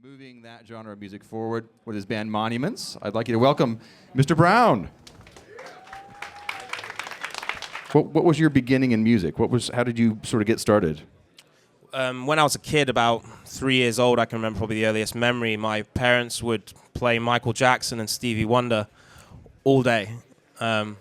moving that genre of music forward with his band Monuments. I'd like you to welcome Mr. Browne. What was your beginning in music? How did you sort of get started? When I was a kid, about 3 years old, I can remember probably the earliest memory. My parents would play Michael Jackson and Stevie Wonder all day. So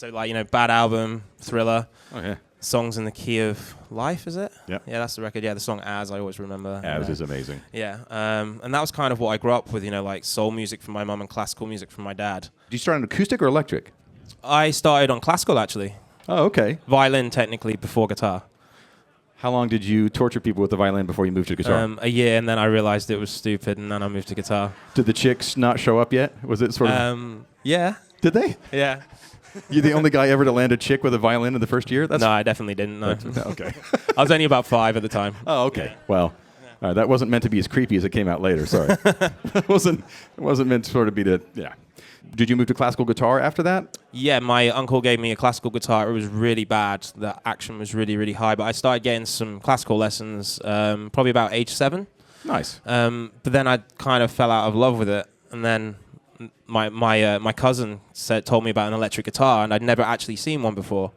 like, Bad Album, Thriller. Oh, yeah. Songs in the Key of Life, is it? Yeah. Yeah, that's the record. Yeah, the song As, I always remember. As is amazing. Yeah, and that was kind of what I grew up with, like soul music from my mum and classical music from my dad. Did you start on acoustic or electric? I started on classical, actually. Oh, okay. Violin, technically, before guitar. How long did you torture people with the violin before you moved to guitar? A year, and then I realized it was stupid, and then I moved to guitar. Did the chicks not show up yet? Was it sort of... Yeah. Did they? Yeah. You the only guy ever to land a chick with a violin in the first year? No, I definitely didn't. No. Okay. I was only about 5 at the time. Oh, okay. Well, that wasn't meant to be as creepy as it came out later. Sorry. It wasn't meant to sort of be the... Yeah. Did you move to classical guitar after that? Yeah, my uncle gave me a classical guitar. It was really bad. The action was really, really high. But I started getting some classical lessons probably about age 7. Nice. But then I kind of fell out of love with it. And then my cousin told me about an electric guitar, and I'd never actually seen one before.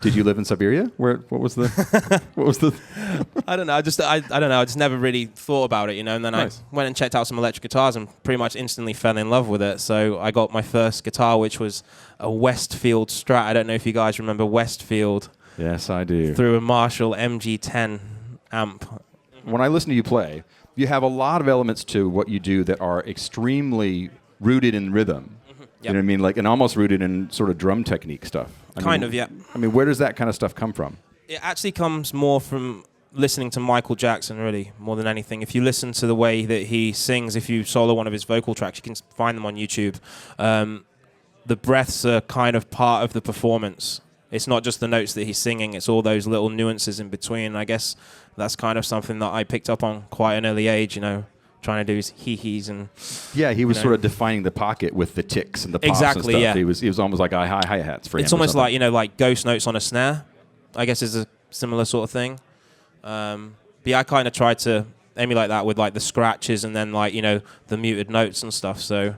Did you live in Siberia? What was the? I don't know. I don't know. I just never really thought about it, And then Nice. I went and checked out some electric guitars and pretty much instantly fell in love with it. So I got my first guitar, which was a Westfield Strat. I don't know if you guys remember Westfield. Yes, I do. Through a Marshall MG10 amp. When I listen to you play, you have a lot of elements to what you do that are extremely rooted in rhythm. Yep. You know what I mean? Like, and almost rooted in sort of drum technique stuff. Yeah. I mean, where does that kind of stuff come from? It actually comes more from listening to Michael Jackson, really, more than anything. If you listen to the way that he sings, if you solo one of his vocal tracks, you can find them on YouTube. The breaths are kind of part of the performance. It's not just the notes that he's singing, it's all those little nuances in between. And I guess that's kind of something that I picked up on quite an early age, trying to do his hee-hees and... Yeah, he was sort of defining the pocket with the ticks and the pops and stuff. Yeah. He was almost like hi-hats for him. It's almost like, like ghost notes on a snare, I guess is a similar sort of thing. But yeah, I kind of tried to emulate that with like the scratches and then like, the muted notes and stuff. So,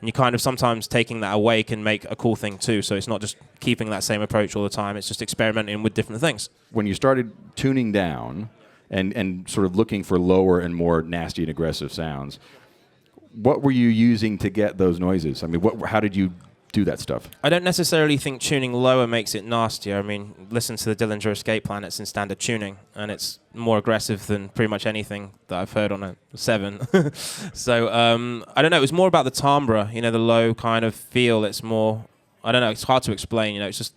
and you kind of sometimes taking that away can make a cool thing too. So it's not just keeping that same approach all the time. It's just experimenting with different things. When you started tuning down and sort of looking for lower and more nasty and aggressive sounds, what were you using to get those noises? I mean, how did you do that stuff? I don't necessarily think tuning lower makes it nastier. I mean, listen to the Dillinger Escape Plan, it's in standard tuning, and it's more aggressive than pretty much anything that I've heard on a 7. So, I don't know, it was more about the timbre, the low kind of feel. It's more, I don't know, it's hard to explain, it's just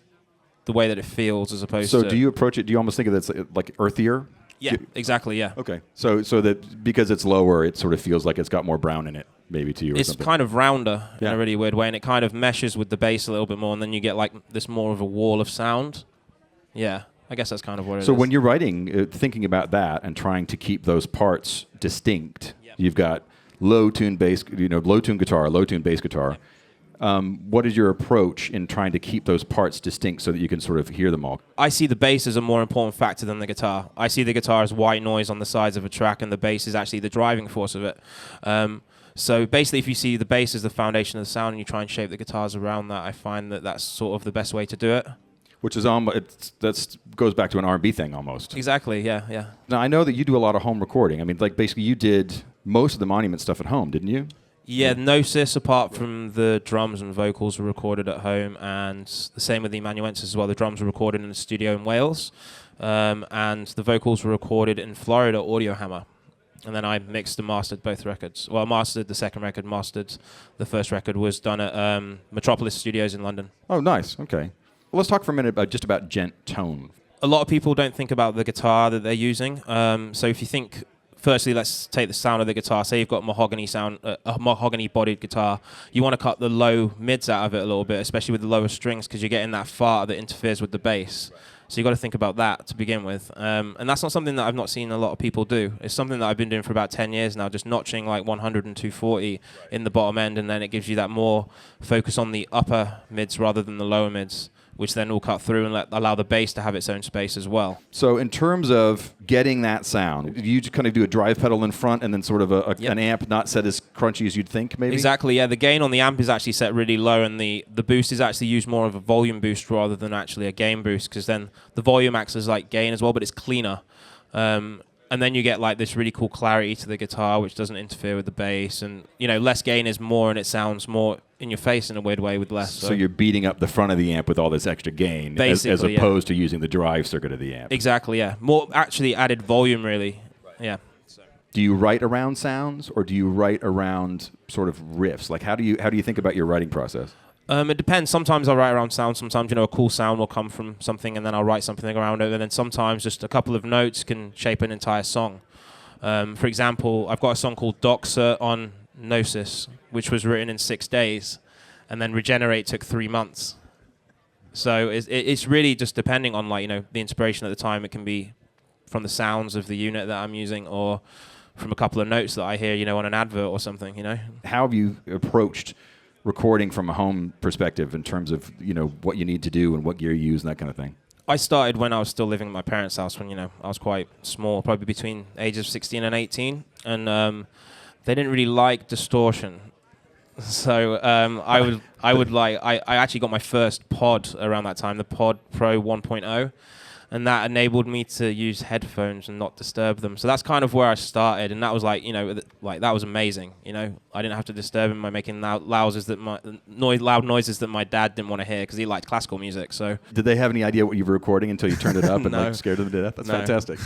the way that it feels as opposed to... So do you approach it, do you almost think of it as like earthier? Yeah, exactly, yeah. Okay, so that because it's lower, it sort of feels like it's got more Browne in it, maybe to you or it's something. kind of rounder in a really weird way, and it kind of meshes with the bass a little bit more, and then you get like this more of a wall of sound. Yeah, I guess that's kind of what it is. So when you're writing, thinking about that and trying to keep those parts distinct, you've got low tune bass, low tune guitar, low tune bass guitar. Yep. What is your approach in trying to keep those parts distinct so that you can sort of hear them all? I see the bass as a more important factor than the guitar. I see the guitar as white noise on the sides of a track, and the bass is actually the driving force of it. So basically, if you see the bass as the foundation of the sound and you try and shape the guitars around that, I find that that's sort of the best way to do it. Which is that goes back to an R&B thing almost. Exactly, yeah. Now, I know that you do a lot of home recording. I mean, like basically you did most of the Monument stuff at home, didn't you? Yeah, Gnosis, apart from the drums and vocals, were recorded at home, and the same with the amanuensis as well. The drums were recorded in the studio in Wales, and the vocals were recorded in Florida, Audio Hammer. And then I mixed and mastered both records. Well, I mastered the second record, mastered the first record, was done at Metropolis Studios in London. Oh, nice. Okay. Well, let's talk for a minute about gent tone. A lot of people don't think about the guitar that they're using. So if you think... Firstly, let's take the sound of the guitar. Say you've got a mahogany-bodied guitar. You want to cut the low mids out of it a little bit, especially with the lower strings, because you're getting that fart that interferes with the bass. So you've got to think about that to begin with. And that's not something that I've not seen a lot of people do. It's something that I've been doing for about 10 years now, just notching like 100 and 240 in the bottom end, and then it gives you that more focus on the upper mids rather than the lower mids. which then will cut through and allow the bass to have its own space as well. So in terms of getting that sound, you just kind of do a drive pedal in front and then sort of an amp not set as crunchy as you'd think, maybe? Exactly, yeah. The gain on the amp is actually set really low, and the boost is actually used more of a volume boost rather than actually a gain boost, because then the volume acts as like gain as well, but it's cleaner. And then you get like this really cool clarity to the guitar, which doesn't interfere with the bass. And, you know, less gain is more, and it sounds more in your face in a weird way with less. So you're beating up the front of the amp with all this extra gain, as opposed to using the drive circuit of the amp. Exactly, yeah. More actually added volume, really. Yeah. Do you write around sounds, or do you write around sort of riffs? Like, how do you think about your writing process? It depends. Sometimes I'll write around sound. Sometimes, you know, a cool sound will come from something, and then I'll write something around it. And then sometimes just a couple of notes can shape an entire song. For example, I've got a song called Doxa on Gnosis, which was written in 6 days, and then Regenerate took 3 months. So it's really just depending on, like, you know, the inspiration at the time. It can be from the sounds of the unit that I'm using, or from a couple of notes that I hear, you know, on an advert or something, you know. How have you approached recording from a home perspective in terms of, you know, what you need to do and what gear you use and that kind of thing? I started when I was still living at my parents' house, when, you know, I was quite small, probably between ages of 16 and 18, and they didn't really like distortion. So I actually got my first pod around that time, the Pod Pro 1.0, and that enabled me to use headphones and not disturb them. So that's kind of where I started, and that was like, you know, like that was amazing. You know, I didn't have to disturb him by making loud noises that my dad didn't want to hear, because he liked classical music. So did they have any idea what you were recording until you turned it up and like scared them to death? That's fantastic.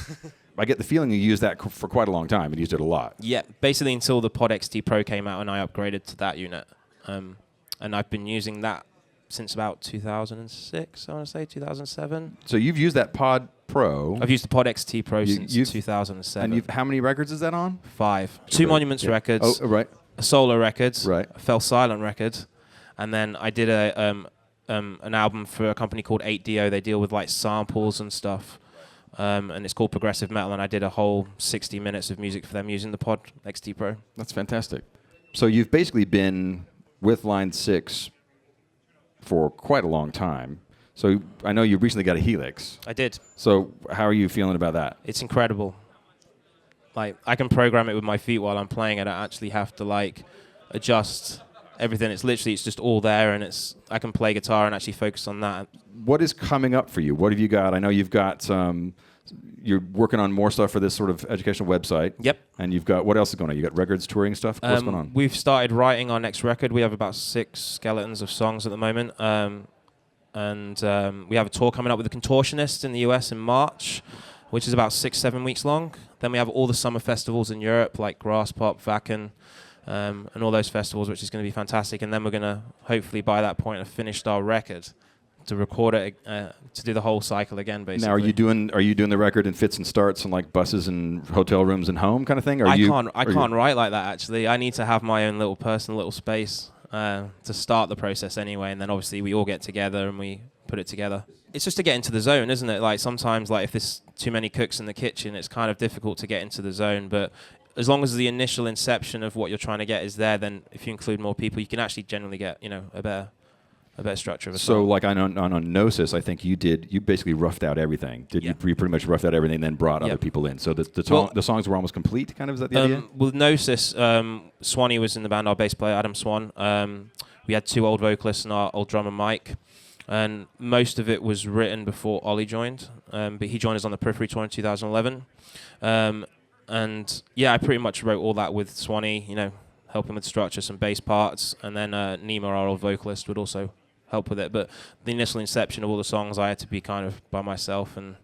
I get the feeling you used that for quite a long time and used it a lot. Yeah, basically until the Pod XT Pro came out and I upgraded to that unit, and I've been using that since about 2006, I want to say, 2007. So you've used that Pod Pro. I've used the Pod XT Pro since 2007. And how many records is that on? 5. 2 Monuments records. Oh, right. A solo record. Right. A Fell Silent record. And then I did an album for a company called 8DO. They deal with like samples and stuff. And it's called Progressive Metal. And I did a whole 60 minutes of music for them using the Pod XT Pro. That's fantastic. So you've basically been with Line 6 for quite a long time. So I know you recently got a Helix. I did. So how are you feeling about that? It's incredible. Like, I can program it with my feet while I'm playing. I don't actually have to like adjust everything. It's just all there, and I can play guitar and actually focus on that. What is coming up for you? What have you got? I know you've got you're working on more stuff for this sort of educational website. Yep. And you've got, what else is going on? You got records, touring stuff? What's going on? We've started writing our next record. We have about 6 skeletons of songs at the moment. And we have a tour coming up with the Contortionists in the US in March, which is about 6-7 weeks long. Then we have all the summer festivals in Europe, like Grasspop, Wacken, and all those festivals, which is going to be fantastic. And then we're going to, hopefully by that point, have finished our record to record it, to do the whole cycle again, basically. Now, are you doing the record in fits and starts and like buses and hotel rooms and home kind of thing? I can't write like that, actually. I need to have my own little personal little space to start the process anyway, and then obviously we all get together and we put it together. It's just to get into the zone, isn't it? Like, sometimes, like, if there's too many cooks in the kitchen, it's kind of difficult to get into the zone, but as long as the initial inception of what you're trying to get is there, then if you include more people, you can actually generally get, you know, a better structure of a song. So, like on Gnosis, I think you basically roughed out everything. You pretty much roughed out everything, and then brought other people in. So the songs were almost complete, kind of, is that the idea? With Gnosis, Swanee was in the band, our bass player, Adam Swan. We had 2 old vocalists and our old drummer, Mike. And most of it was written before Ollie joined. But he joined us on the Periphery tour in 2011. And yeah, I pretty much wrote all that with Swanee, you know, helping with structure, some bass parts. And then Nima, our old vocalist, would also help with it. But the initial inception of all the songs, I had to be kind of by myself and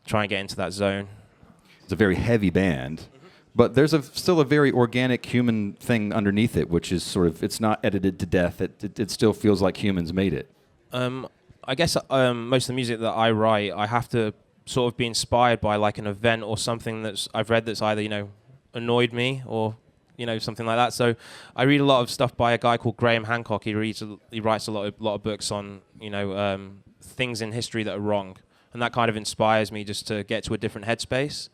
try and get into that zone. It's a very heavy band, but there's still a very organic human thing underneath it, which is sort of, it's not edited to death. It still feels like humans made it. I guess most of the music that I write, I have to sort of be inspired by like an event or something I've read that's either, you know, annoyed me or, you know, something like that. So I read a lot of stuff by a guy called Graham Hancock. He writes a lot of books on, you know, things in history that are wrong, and that kind of inspires me just to get to a different headspace.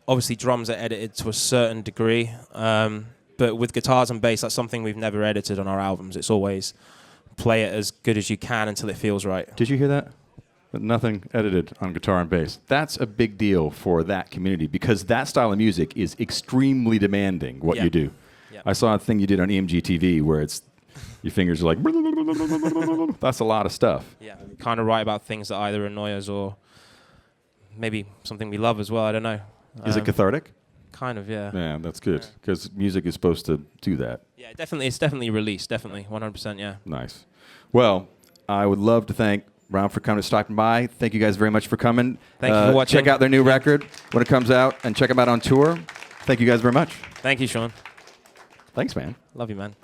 Obviously, drums are edited to a certain degree, but with guitars and bass, that's something we've never edited on our albums. It's always play it as good as you can until it feels right. Did you hear that? Nothing edited on guitar and bass. That's a big deal for that community because that style of music is extremely demanding, what you do. Yeah. I saw a thing you did on EMG TV where it's your fingers are like, that's a lot of stuff. Yeah, kind of write about things that either annoy us or maybe something we love as well. I don't know. Is it cathartic? Kind of, yeah. Yeah, that's good because music is supposed to do that. Yeah, definitely. It's definitely released. Definitely, 100%. Yeah. Nice. Well, I would love to thank Browne for coming to stopping by. Thank you guys very much for coming. Thank you for watching. Check out their new record when it comes out and check them out on tour. Thank you guys very much. Thank you, Sean. Thanks, man. Love you, man.